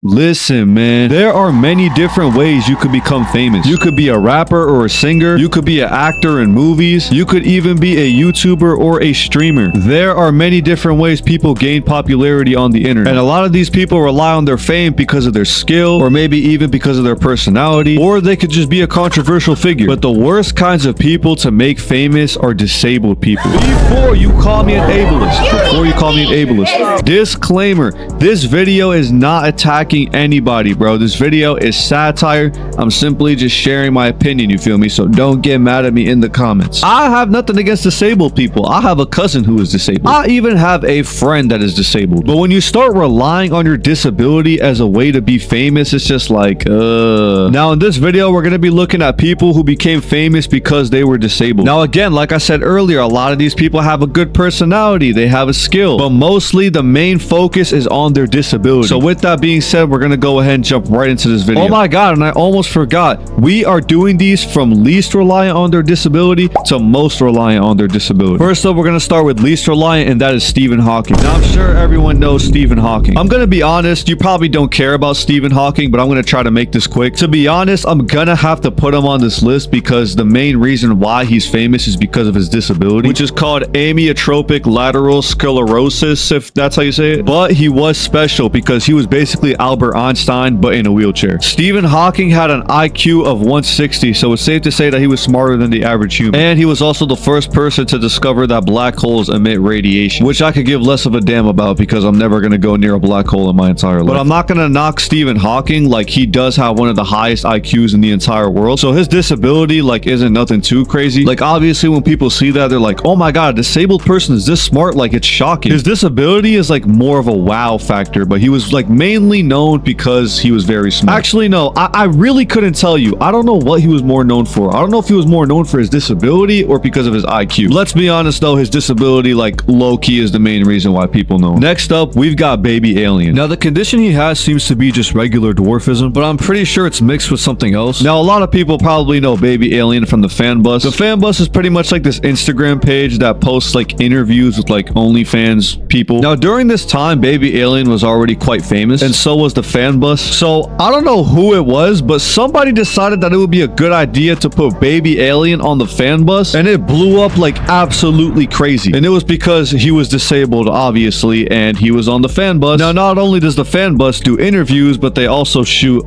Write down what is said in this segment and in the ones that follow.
Listen, man, there are many different ways you could become famous. You could be a rapper or a singer. You could be an actor in movies. You could even be a YouTuber or a streamer. There are many different ways people gain popularity on the internet. And a lot of these people rely on their fame because of their skill, or maybe even because of their personality, or they could just be a controversial figure. But the worst kinds of people to make famous are disabled people. Before you call me an ableist, disclaimer, this video is not attacking anybody, bro. This video is satire. I'm simply just sharing my opinion, you feel me? So don't get mad at me in the comments. I have nothing against disabled people. I have a cousin who is disabled. I even have a friend that is disabled. But when you start relying on your disability as a way to be famous, it's just like, Now in this video, we're going to be looking at people who became famous because they were disabled. Now again, like I said earlier, a lot of these people have a good personality. They have a skill. But mostly the main focus is on their disability. So with that being said, we're gonna go ahead and jump right into this video. Oh my god, and I almost forgot. We are doing these from least reliant on their disability to most reliant on their disability. First up, we're gonna start with least reliant, and that is Stephen Hawking. Now, I'm sure everyone knows Stephen Hawking. I'm gonna be honest, you probably don't care about Stephen Hawking, but I'm gonna try to make this quick. To be honest, I'm gonna have to put him on this list because the main reason why he's famous is because of his disability, which is called amyotrophic lateral sclerosis, if that's how you say it. But he was special because he was basically Albert Einstein, but in a wheelchair. Stephen Hawking had an IQ of 160, so it's safe to say that he was smarter than the average human. And he was also the first person to discover that black holes emit radiation, which I could give less of a damn about because I'm never going to go near a black hole in my entire life. But I'm not going to knock Stephen Hawking, like he does have one of the highest IQs in the entire world. So his disability like isn't nothing too crazy. Like obviously when people see that, they're like, oh my god, a disabled person is this smart? Like it's shocking. His disability is like more of a wow factor, but he was like mainly known because he was very smart. Actually, no, I really couldn't tell you. I don't know what he was more known for. I don't know if he was more known for his disability or because of his IQ. Let's be honest though, his disability like low-key is the main reason why people know him. Next up, we've got Baby Alien. Now the condition he has seems to be just regular dwarfism, but I'm pretty sure it's mixed with something else. Now a lot of people probably know Baby Alien from the Fan Bus. The Fan Bus is pretty much like this Instagram page that posts like interviews with like OnlyFans people. Now during this time, Baby Alien was already quite famous, and so was the Fan Bus. So I don't know who it was, but somebody decided that it would be a good idea to put Baby Alien on the Fan Bus, and it blew up like absolutely crazy. And it was because he was disabled, obviously, and he was on the Fan Bus. Now not only does the Fan Bus do interviews, but they also shoot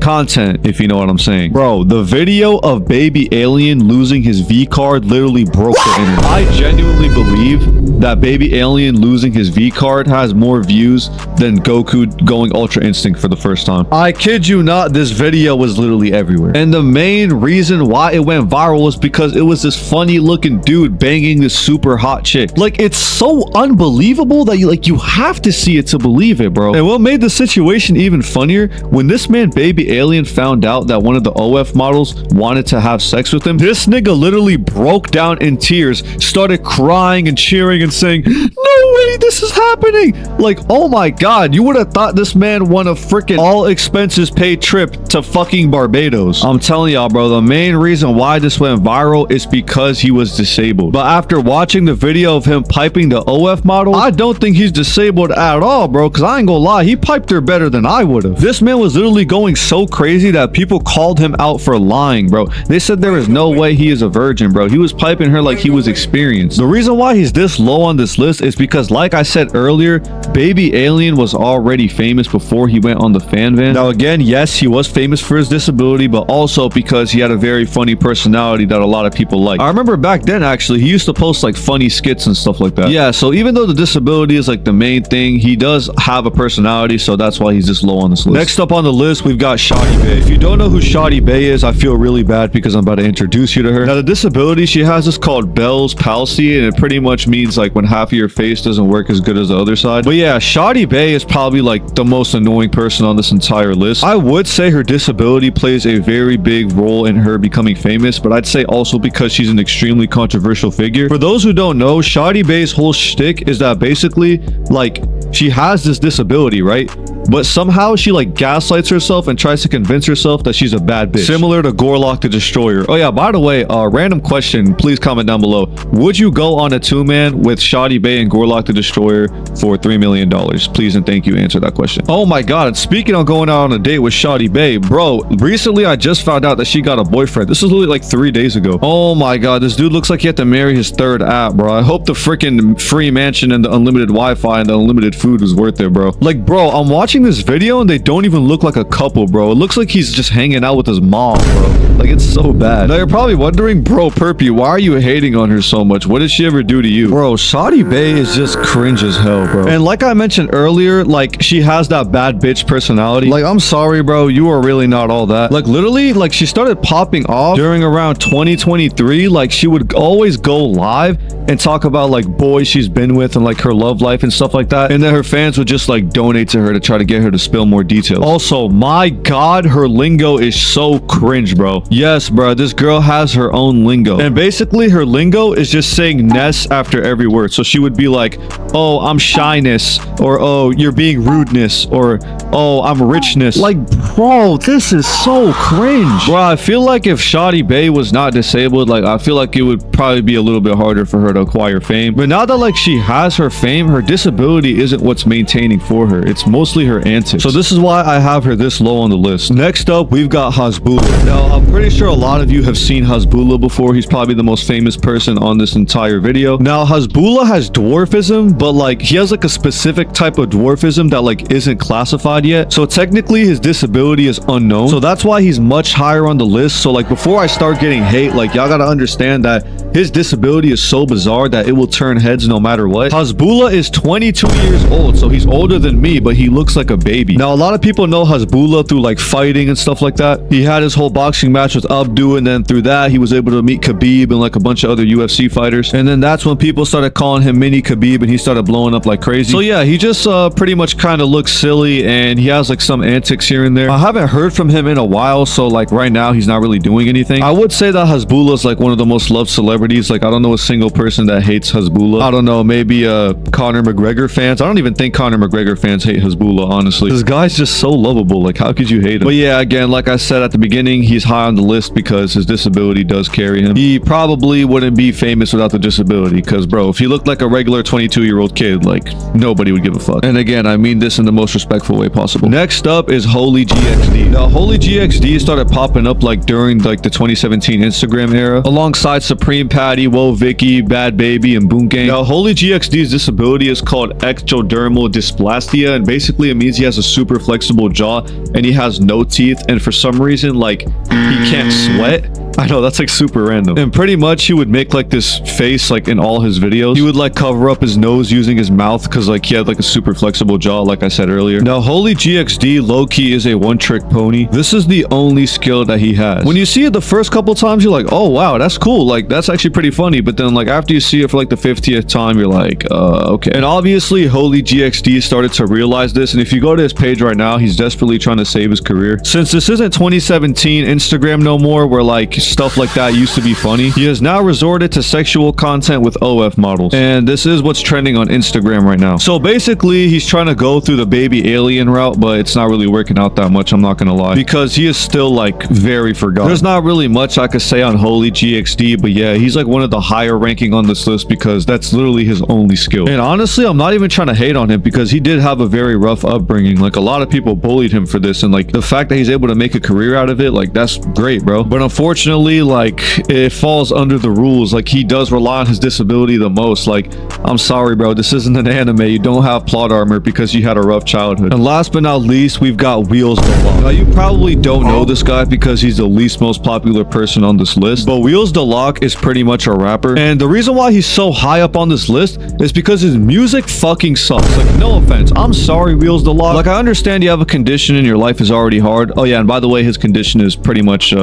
content, if you know what I'm saying. Bro, the video of Baby Alien losing his V card literally broke the internet. I genuinely believe that Baby Alien losing his V card has more views than Goku going Ultra Instinct for the first time. I kid you not, this video was literally everywhere. And the main reason why it went viral was because it was this funny looking dude banging this super hot chick. Like, it's so unbelievable that you have to see it to believe it, bro. And what made the situation even funnier, when this man Baby Alien found out that one of the OF models wanted to have sex with him, this nigga literally broke down in tears, started crying and cheering and saying, no way, this is happening. Like, oh my god, you would have thought this man won a freaking all expenses paid trip to fucking Barbados. I'm telling y'all, bro, the main reason why this went viral is because he was disabled. But after watching the video of him piping the OF model, I don't think he's disabled at all, bro, because I ain't gonna lie, he piped her better than I would have. This man was literally going so crazy that people called him out for lying, bro. They said there is no way he is a virgin, bro. He was piping her like he was experienced. The reason why he's this low on this list is because, like I said earlier, Baby Alien was already famous before he went on the fan van. Now again, yes, he was famous for his disability, but also because he had a very funny personality that a lot of people like. I remember back then, actually, he used to post like funny skits and stuff like that. Yeah, so even though the disability is like the main thing, he does have a personality, so that's why he's this low on this list. Next up on the list, we've got Shoddy Bay. If you don't know who Shoddy Bay is, I feel really bad because I'm about to introduce you to her. Now the disability she has is called Bell's palsy, and it pretty much means like when half of your face doesn't work as good as the other side. But yeah, Shoddy Bay is probably like the most annoying person on this entire list. I would say her disability plays a very big role in her becoming famous, but I'd say also because she's an extremely controversial figure. For those who don't know, Shoddy Bay's whole shtick is that basically like she has this disability, right? but somehow she like gaslights herself and tries to convince herself that she's a bad bitch, similar to Gorlock the Destroyer. Oh yeah, by the way, random question, please comment down below. Would you go on a two-man with Shawty Bae and Gorlock the Destroyer for $3 million? Please and thank you, answer that question. Oh my god, speaking of going out on a date with Shawty Bae, bro, recently I just found out that she got a boyfriend. This was literally like 3 days ago. Oh my god, this dude looks like he had to marry his third app, bro. I hope the freaking free mansion and the unlimited Wi-Fi and the unlimited food was worth it, bro. Like, bro, I'm watching this video and they don't even look like a couple, bro. It looks like he's just hanging out with his mom, bro. Like, it's so bad. Now you're probably wondering, bro, Perpy, why are you hating on her so much? What did she ever do to you? Bro, Shawty Bae is just cringe as hell, bro. And like I mentioned earlier, like, she has that bad bitch personality. Like, I'm sorry, bro, you are really not all that. Like, literally, like, she started popping off during around 2023. Like, she would always go live and talk about like boys she's been with and like her love life and stuff like that, and then her fans would just like donate to her to try to get her to spill more details. Also, my god, her lingo is so cringe, bro. Yes, bro, this girl has her own lingo, and basically her lingo is just saying ness after every word. So she would be like, oh, I'm shyness, or oh, you're being rudeness, or oh, I'm richness. Like, bro, this is so cringe, bro. I feel like if Shawty Bae was not disabled, like I feel like it would probably be a little bit harder for her to acquire fame. But now that like she has her fame, her disability isn't what's maintaining for her. It's mostly her antics. So this is why I have her this low on the list. Next up, we've got Hasbulla. Now, I'm pretty sure a lot of you have seen Hasbulla before. He's probably the most famous person on this entire video. Now, Hasbulla has dwarfism, but like he has like a specific type of dwarfism that like isn't classified yet. So technically his disability is unknown. So that's why he's much higher on the list. So like before I start getting hate, like y'all gotta understand that his disability is so bizarre that it will turn heads no matter what. Hasbulla is 22 years old, so he's older than me, but he looks like a baby. Now, a lot of people know Hasbulla through like fighting and stuff like that. He had his whole boxing match with Abdu, and then through that, he was able to meet Khabib and like a bunch of other UFC fighters. And then that's when people started calling him Mini Khabib, and he started blowing up like crazy. So yeah, he just pretty much kind of looks silly, and he has like some antics here and there. I haven't heard from him in a while, so like right now, he's not really doing anything. I would say that Hasbulla is like one of the most loved celebrities. Like, I don't know a single person that hates Hasbulla. I don't know, maybe Conor McGregor fans. I don't even think Conor McGregor fans hate Hasbulla, honestly. This guy's just so lovable. Like, how could you hate him? But yeah, again, like I said at the beginning, he's high on the list because his disability does carry him. He probably wouldn't be famous without the disability, because bro, if he looked like a regular 22-year-old kid, like nobody would give a fuck. And again, I mean this in the most respectful way possible. Next up is Holy GXD. Now, Holy GXD started popping up like during like the 2017 Instagram era, alongside Supreme Patty, Whoa Vicky, Bad Baby, and Boom Gang. Now, Holy GXD's disability is called ectodermal dysplastia, and basically it means he has a super flexible jaw and he has no teeth, and for some reason, like, he can't sweat. I know, that's like super random. And pretty much he would make like this face like in all his videos. He would like cover up his nose using his mouth because like he had like a super flexible jaw, like I said earlier. Now, Holy GXD low-key is a one-trick pony. This is the only skill that he has. When you see it the first couple times, you're like, oh wow, that's cool. Like, that's actually pretty funny. But then like after you see it for like the 50th time, you're like, okay. And obviously Holy GXD started to realize this. And if you go to his page right now, he's desperately trying to save his career. Since this isn't 2017 Instagram no more, where like stuff like that used to be funny, he has now resorted to sexual content with OF models, and this is what's trending on Instagram right now. So basically he's trying to go through the baby alien route, but it's not really working out that much, I'm not gonna lie, because he is still like very forgotten. There's not really much I could say on Holy GXD, but yeah, he's like one of the higher ranking on this list because that's literally his only skill. And honestly, I'm not even trying to hate on him because he did have a very rough upbringing. Like, a lot of people bullied him for this, and like the fact that he's able to make a career out of it, like, that's great, bro. But unfortunately, like, it falls under the rules. Like, he does rely on his disability the most. Like, I'm sorry, bro, this isn't an anime. You don't have plot armor because you had a rough childhood. And last but not least, we've got Wheels the Lock. Now, you probably don't know this guy because he's the least most popular person on this list, but Wheels the Lock is pretty much a rapper, and the reason why he's so high up on this list is because his music fucking sucks. Like, no offense, I'm sorry, Wheels the Lock. Like, I understand you have a condition and your life is already hard. Oh yeah, and by the way, his condition is pretty much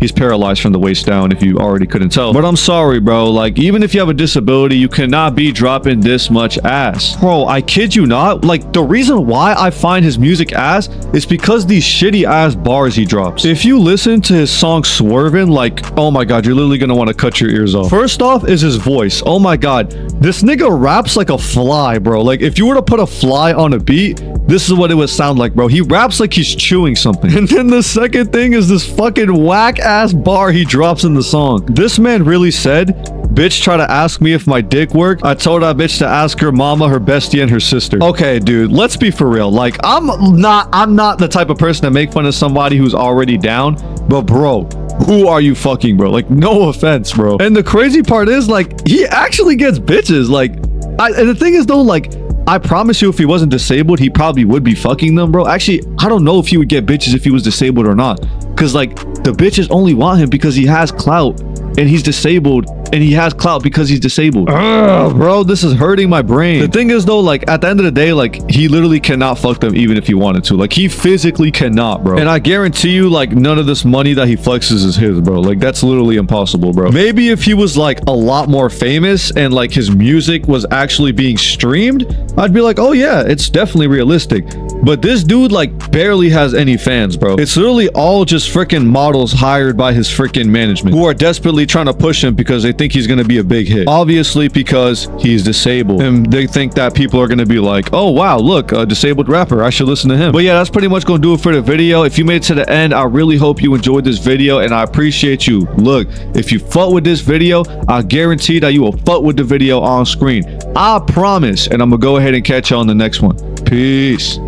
he's paralyzed paralyzed from the waist down, if you already couldn't tell. But I'm sorry, bro. Like, even if you have a disability, you cannot be dropping this much ass. Bro, I kid you not. Like, the reason why I find his music ass is because these shitty ass bars he drops. If you listen to his song Swervin', like, oh my god, you're literally gonna want to cut your ears off. First off is his voice. Oh my god, this nigga raps like a fly, bro. Like, if you were to put a fly on a beat, this is what it would sound like, bro. He raps like he's chewing something. And then the second thing is this fucking whack ass bar he drops in the song. This man really said, bitch try to ask me if my dick worked. I told that bitch to ask her mama, her bestie, and her sister. Okay, dude, let's be for real. Like, I'm not the type of person to make fun of somebody who's already down, but bro, who are you fucking, bro? Like, no offense, bro. And the crazy part is, like, he actually gets bitches. Like, and the thing is though, like, I promise you, if he wasn't disabled, he probably would be fucking them, bro. Actually, I don't know if he would get bitches if he was disabled or not. Because, like, the bitches only want him because he has clout and he's disabled, and he has clout because he's disabled. Ugh, bro, this is hurting my brain. The thing is though, like, at the end of the day, like, he literally cannot fuck them even if he wanted to. Like, he physically cannot, bro. And I guarantee you, like, none of this money that he flexes is his, bro. Like, that's literally impossible, bro. Maybe if he was, like, a lot more famous and, like, his music was actually being streamed, I'd be like, oh yeah, it's definitely realistic. But this dude, like, barely has any fans, bro. It's literally all just freaking models hired by his freaking management who are desperately trying to push him because they think he's gonna be a big hit. Obviously because he's disabled, and they think that people are gonna be like, oh wow, look, a disabled rapper, I should listen to him. But yeah, that's pretty much gonna do it for the video. If you made it to the end, I really hope you enjoyed this video, and I appreciate you. Look, if you fuck with this video, I guarantee that you will fuck with the video on screen. I promise. And I'm gonna go ahead and catch you on the next one. Peace.